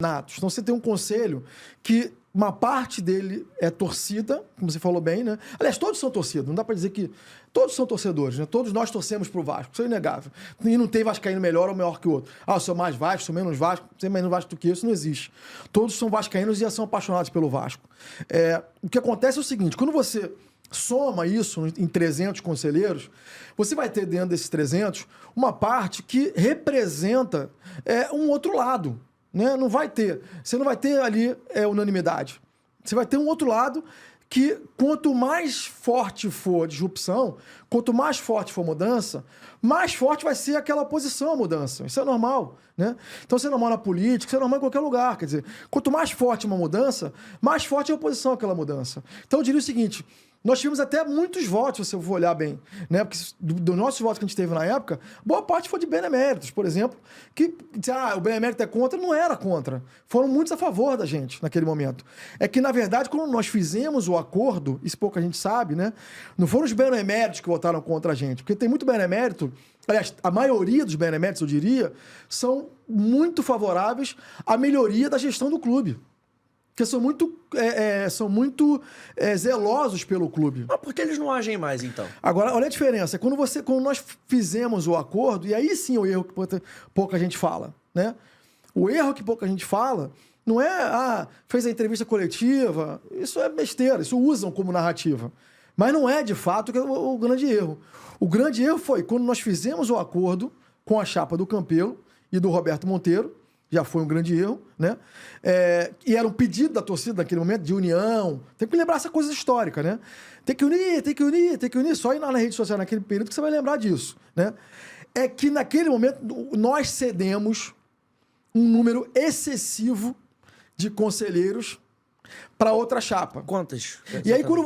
natos. Então você tem um conselho que uma parte dele é torcida, como você falou bem, né? Aliás, todos são torcida, não dá para dizer que todos são torcedores, né? Todos nós torcemos pro Vasco, isso é inegável. E não tem vascaíno melhor ou maior que o outro. Ah, eu sou mais Vasco, sou menos Vasco, você menos Vasco do que isso não existe. Todos são vascaínos e são apaixonados pelo Vasco. O que acontece é o seguinte, quando você soma isso em 300 conselheiros, você vai ter dentro desses 300 uma parte que representa um outro lado. Né? Você não vai ter ali unanimidade. Você vai ter um outro lado que, quanto mais forte for a disrupção, quanto mais forte for a mudança, mais forte vai ser aquela oposição à mudança. Isso é normal. Né? Então, isso é normal na política, isso é normal em qualquer lugar. Quer dizer, quanto mais forte uma mudança, mais forte é a oposição àquela mudança. Então, eu diria o seguinte... Nós tivemos até muitos votos, se eu for olhar bem, né? Porque do nossos votos que a gente teve na época, boa parte foi de beneméritos, por exemplo, que o benemérito é contra, não era contra. Foram muitos a favor da gente naquele momento. É que, na verdade, quando nós fizemos o acordo, isso pouca gente sabe, né? Não foram os beneméritos que votaram contra a gente, porque tem muito benemérito, aliás, a maioria dos beneméritos, eu diria, são muito favoráveis à melhoria da gestão do clube. Porque são muito zelosos pelo clube. Mas por que eles não agem mais, então? Agora, olha a diferença. Quando nós fizemos o acordo, e aí sim o erro que pouca gente fala, né? O erro que pouca gente fala não é, fez a entrevista coletiva, isso é besteira, isso usam como narrativa. Mas não é, de fato, o grande erro. O grande erro foi quando nós fizemos o acordo com a chapa do Campelo e do Roberto Monteiro, já foi um grande erro, né? E era um pedido da torcida naquele momento, de união. Tem que lembrar essa coisa histórica, né? Tem que unir, tem que unir, tem que unir. Só ir na rede social naquele período que você vai lembrar disso, né? É que naquele momento nós cedemos um número excessivo de conselheiros para outra chapa. Quantas? E aí, quando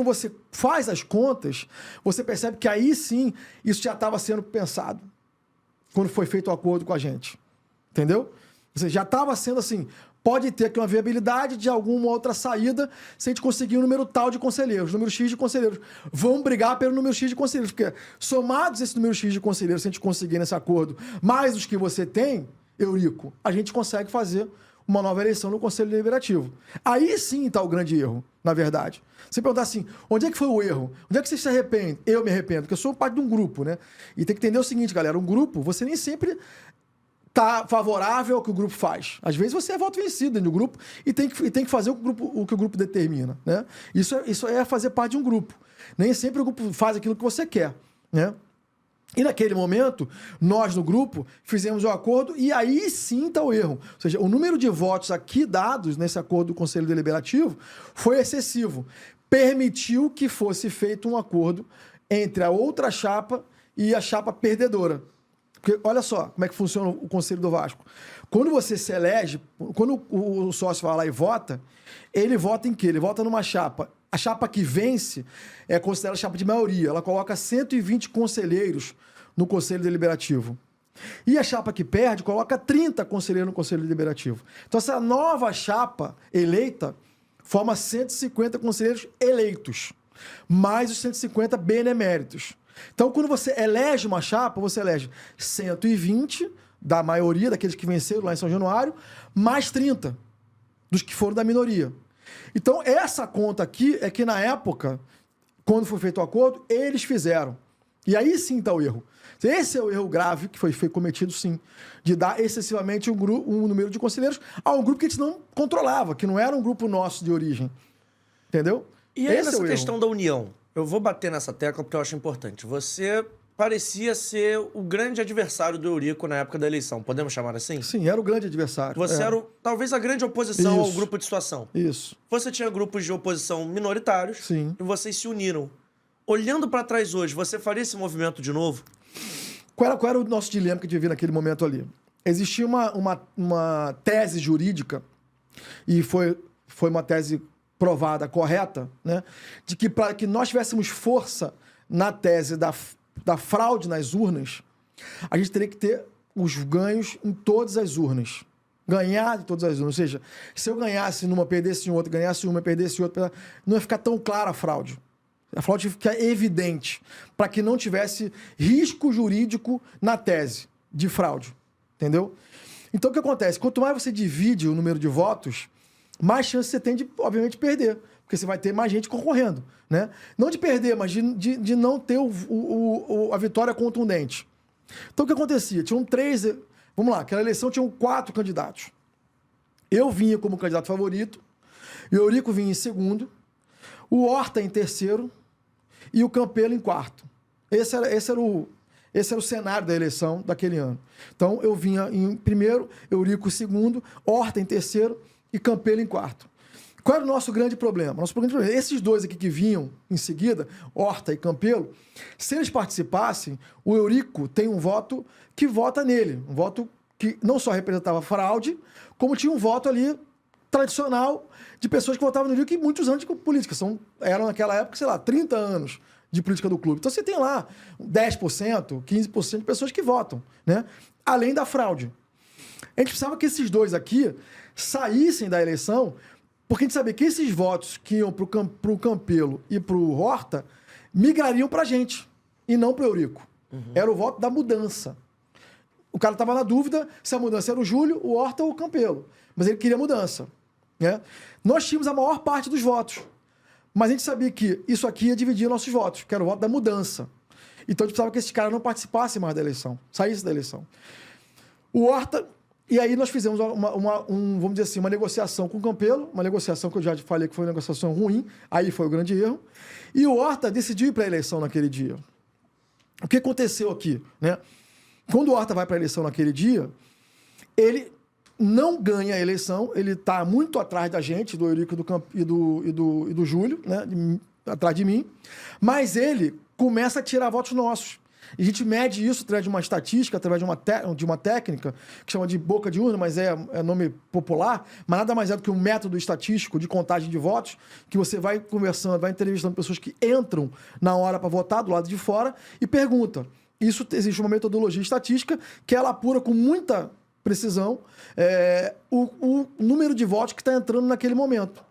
você faz as contas, você percebe que aí sim isso já estava sendo pensado quando foi feito o acordo com a gente. Entendeu? Você já estava sendo assim, pode ter aqui uma viabilidade de alguma outra saída se a gente conseguir um número tal de conselheiros, número X de conselheiros. Vão brigar pelo número X de conselheiros, porque somados esse número X de conselheiros, se a gente conseguir nesse acordo, mais os que você tem, Eurico, a gente consegue fazer uma nova eleição no Conselho Deliberativo. Aí sim está o grande erro, na verdade. Você perguntar assim, onde é que foi o erro? Onde é que você se arrepende? Eu me arrependo, porque eu sou parte de um grupo, né? E tem que entender o seguinte, galera, um grupo, você nem sempre tá favorável ao que o grupo faz. Às vezes você é voto vencido no grupo e tem que fazer o que o grupo determina, né? Isso é fazer parte de um grupo. Nem sempre o grupo faz aquilo que você quer, né? E naquele momento, nós no grupo fizemos o acordo e aí sim está o erro. Ou seja, o número de votos aqui dados nesse acordo do Conselho Deliberativo foi excessivo. Permitiu que fosse feito um acordo entre a outra chapa e a chapa perdedora. Porque olha só como é que funciona o Conselho do Vasco. Quando você se elege, quando o sócio vai lá e vota, ele vota em quê? Ele vota numa chapa. A chapa que vence é considerada chapa de maioria. Ela coloca 120 conselheiros no Conselho Deliberativo. E a chapa que perde coloca 30 conselheiros no Conselho Deliberativo. Então essa nova chapa eleita forma 150 conselheiros eleitos, mais os 150 beneméritos. Então, quando você elege uma chapa, você elege 120 da maioria, daqueles que venceram lá em São Januário, mais 30 dos que foram da minoria. Então, essa conta aqui é que, na época, quando foi feito o acordo, eles fizeram. E aí sim está o erro. Esse é o erro grave que foi cometido, sim, de dar excessivamente um número de conselheiros a um grupo que a gente não controlava, que não era um grupo nosso de origem. Entendeu? E aí, Esse nessa é o questão erro. da união, eu vou bater nessa tecla porque eu acho importante. Você parecia ser o grande adversário do Eurico na época da eleição, podemos chamar assim? Sim, era o grande adversário. Você era talvez a grande oposição ao Isso. grupo de situação. Isso. Você tinha grupos de oposição minoritários. Sim. E vocês se uniram. Olhando para trás hoje, você faria esse movimento de novo? Qual era o nosso dilema que a gente vivia naquele momento ali? Existia uma tese jurídica, e foi uma tese provada, correta, né? De que para que nós tivéssemos força na tese da fraude nas urnas, a gente teria que ter os ganhos em todas as urnas. Ganhar de todas as urnas. Ou seja, se eu ganhasse numa, perdesse em outra, ganhasse uma, perdesse em outra, não ia ficar tão clara a fraude. A fraude ia ficar evidente, para que não tivesse risco jurídico na tese de fraude. Entendeu? Então, o que acontece? Quanto mais você divide o número de votos, mais chance você tem de, obviamente, perder. Porque você vai ter mais gente concorrendo, né? Não de perder, mas de não ter a vitória contundente. Então, o que acontecia? Tinham 3... Vamos lá, aquela eleição tinham 4 candidatos. Eu vinha como candidato favorito, o Eurico vinha em segundo, o Horta em terceiro e o Campelo em quarto. Esse era o cenário da eleição daquele ano. Então, eu vinha em primeiro, Eurico em segundo, Horta em terceiro e Campelo em quarto. Qual era o nosso grande problema? Nosso grande problema, esses dois aqui que vinham em seguida, Horta e Campelo, se eles participassem, o Eurico tem um voto que vota nele, um voto que não só representava fraude, como tinha um voto ali tradicional de pessoas que votavam no Eurico e muitos anos de política. Eram naquela época, sei lá, 30 anos de política do clube. Então você tem lá 10%, 15% de pessoas que votam, né? Além da fraude. A gente precisava que esses dois aqui saíssem da eleição, porque a gente sabia que esses votos que iam para o Campelo e para o Horta migrariam para a gente e não para o Eurico. Era o voto da mudança. O cara estava na dúvida se a mudança era o Júlio, o Horta ou o Campelo. Mas ele queria mudança, né? Nós tínhamos a maior parte dos votos. Mas a gente sabia que isso aqui ia dividir nossos votos, que era o voto da mudança. Então a gente precisava que esses caras não participassem mais da eleição, saíssem da eleição. O Horta... E aí nós fizemos vamos dizer assim, uma negociação com o Campelo, uma negociação que eu já falei que foi uma negociação ruim, aí foi o grande erro. E o Horta decidiu ir para a eleição naquele dia. O que aconteceu aqui, né? Quando o Horta vai para a eleição naquele dia, ele não ganha a eleição, ele está muito atrás da gente, do Eurico e do Júlio, né? Atrás de mim, mas ele começa a tirar votos nossos. E a gente mede isso através de uma estatística, através de uma técnica, que chama de boca de urna, mas é nome popular, mas nada mais é do que um método estatístico de contagem de votos, que você vai conversando, vai entrevistando pessoas que entram na hora para votar, do lado de fora, e pergunta. Isso existe uma metodologia estatística que ela apura com muita precisão o número de votos que está entrando naquele momento.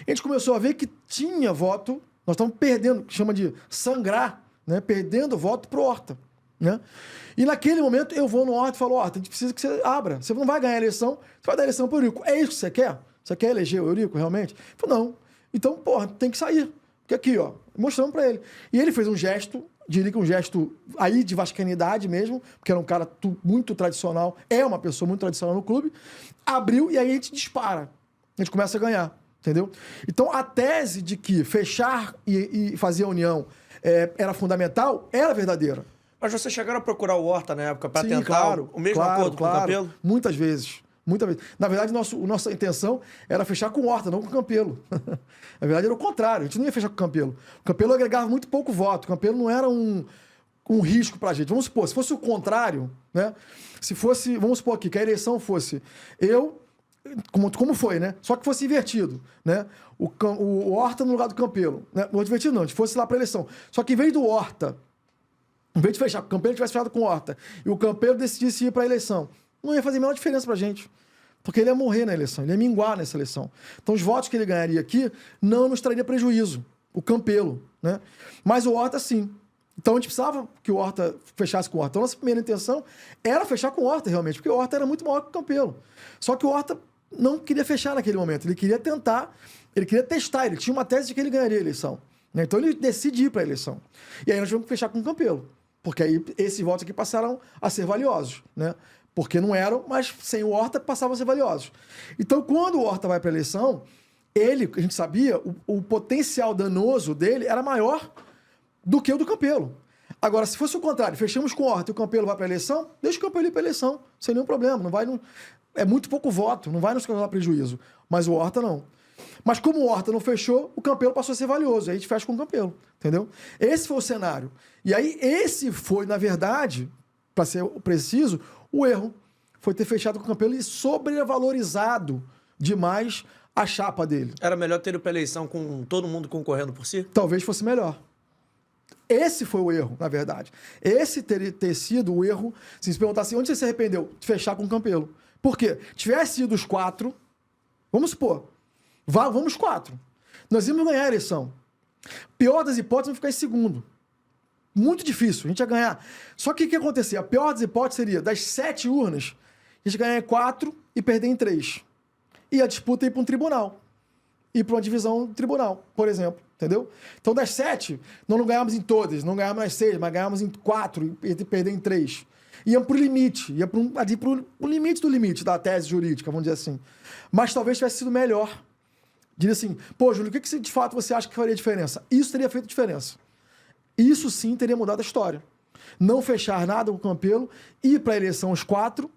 A gente começou a ver que tinha voto, nós estamos perdendo, que chama de sangrar, né, perdendo voto pro Horta, né? E naquele momento eu vou no Horta e falo, Horta, a gente precisa que você abra. Você não vai ganhar a eleição, você vai dar a eleição pro Eurico. É isso que você quer? Você quer eleger o Eurico realmente? Eu falei, não. Então, porra, tem que sair. Porque aqui, ó, mostramos pra ele. E ele fez um gesto, diria que um gesto aí de vascainidade mesmo, porque era um cara muito tradicional, é uma pessoa muito tradicional no clube, abriu e aí a gente dispara. A gente começa a ganhar, entendeu? Então, a tese de que fechar e fazer a união era fundamental, era verdadeira. Mas vocês chegaram a procurar o Horta na época para tentar claro, o mesmo acordo com o Campelo? Muitas vezes. Na verdade, nossa intenção era fechar com o Horta, não com o Campelo. Na verdade, era o contrário. A gente não ia fechar com o Campelo. O Campelo agregava muito pouco voto. O Campelo não era um risco pra gente. Vamos supor, se fosse o contrário, né? Se fosse, vamos supor aqui, que a eleição fosse como foi, né? Só que fosse invertido, né? O Horta no lugar do Campelo. Né? Não invertido, não. Se fosse lá para eleição. Só que em vez do Horta, em vez de fechar com o Campelo, tivesse fechado com o Horta, e o Campelo decidisse ir para a eleição, não ia fazer a menor diferença pra gente. Porque ele ia morrer na eleição, ele ia minguar nessa eleição. Então, os votos que ele ganharia aqui não nos traria prejuízo. O Campelo, né? Mas o Horta, sim. Então, a gente precisava que o Horta fechasse com o Horta. Então, nossa primeira intenção era fechar com o Horta, realmente, porque o Horta era muito maior que o Campelo. Só que o Horta não queria fechar naquele momento. Ele queria tentar, ele queria testar, ele tinha uma tese de que ele ganharia a eleição. Né? Então, ele decide ir para a eleição. E aí, nós tivemos que fechar com o Campelo. Porque aí, esses votos aqui passaram a ser valiosos, né? Porque não eram, mas sem o Horta passavam a ser valiosos. Então, quando o Horta vai para a eleição, a gente sabia, o potencial danoso dele era maior do que o do Campelo. Agora, se fosse o contrário, fechamos com o Horta e o Campelo vai para a eleição, deixa o Campelo ir para a eleição, sem nenhum problema. É muito pouco voto, não vai nos causar prejuízo. Mas o Horta não. Mas como o Horta não fechou, o Campelo passou a ser valioso. Aí a gente fecha com o Campelo, entendeu? Esse foi o cenário. E aí, esse foi, na verdade, para ser preciso, o erro. Foi ter fechado com o Campelo e sobrevalorizado demais a chapa dele. Era melhor ter ido para a eleição com todo mundo concorrendo por si? Talvez fosse melhor. Esse foi o erro, na verdade. Esse ter sido o erro, se perguntar assim, onde você se arrependeu? De fechar com o Campelo. Por quê? Tivesse sido os 4, vamos supor, vamos 4. Nós íamos ganhar a eleição. Pior das hipóteses, vamos ficar em segundo. Muito difícil, a gente ia ganhar. Só que o que acontecia? A pior das hipóteses seria, das 7 urnas, a gente ganhar em 4 e perder em 3. E a disputa ir para um tribunal. Ir para uma divisão do tribunal, por exemplo. Entendeu? Então, das 7, nós não ganhamos em todas. Não ganhamos nas 6, mas ganhamos em 4 e perder em 3. Iam para o limite. Ia para o limite do limite da tese jurídica, vamos dizer assim. Mas talvez tivesse sido melhor. Diria assim, pô, Júlio, o que de fato você acha que faria diferença? Isso teria feito diferença. Isso sim teria mudado a história. Não fechar nada com o Campelo, ir para a eleição os 4,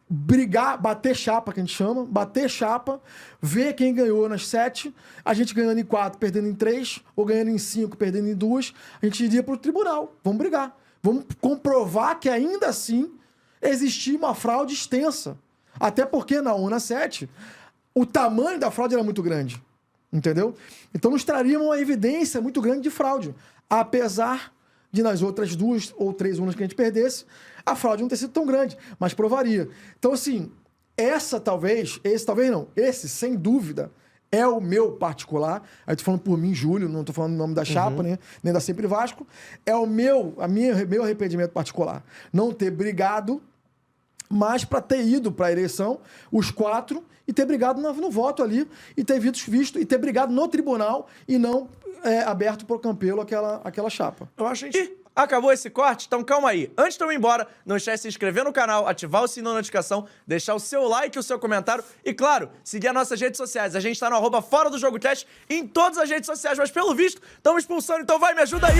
brigar, bater chapa, que a gente chama, bater chapa, ver quem ganhou nas 7, a gente ganhando em 4, perdendo em 3, ou ganhando em 5, perdendo em 2, a gente iria para o tribunal. Vamos brigar. Vamos comprovar que ainda assim existia uma fraude extensa. Até porque na urna 7, o tamanho da fraude era muito grande. Entendeu? Então nos traria uma evidência muito grande de fraude. Apesar de nas outras 2 ou 3 urnas que a gente perdesse, a fraude não ter sido tão grande, mas provaria. Então, assim, esse, sem dúvida, é o meu particular. Aí tô falando por mim, Júlio, não tô falando o nome da chapa, né? Nem da Sempre Vasco. É o meu arrependimento particular. Não ter brigado, mas para ter ido para a eleição, os 4, e ter brigado no voto ali, e ter visto, e ter brigado no tribunal, e não aberto pro Campelo aquela chapa. Eu acho que acabou esse corte, então calma aí. Antes de eu ir embora, não esquece de se inscrever no canal, ativar o sininho da notificação, deixar o seu like e o seu comentário e, claro, seguir as nossas redes sociais. A gente tá no @Fora do Jogo Cast em todas as redes sociais, mas pelo visto, estamos expulsando, então vai, me ajuda aí!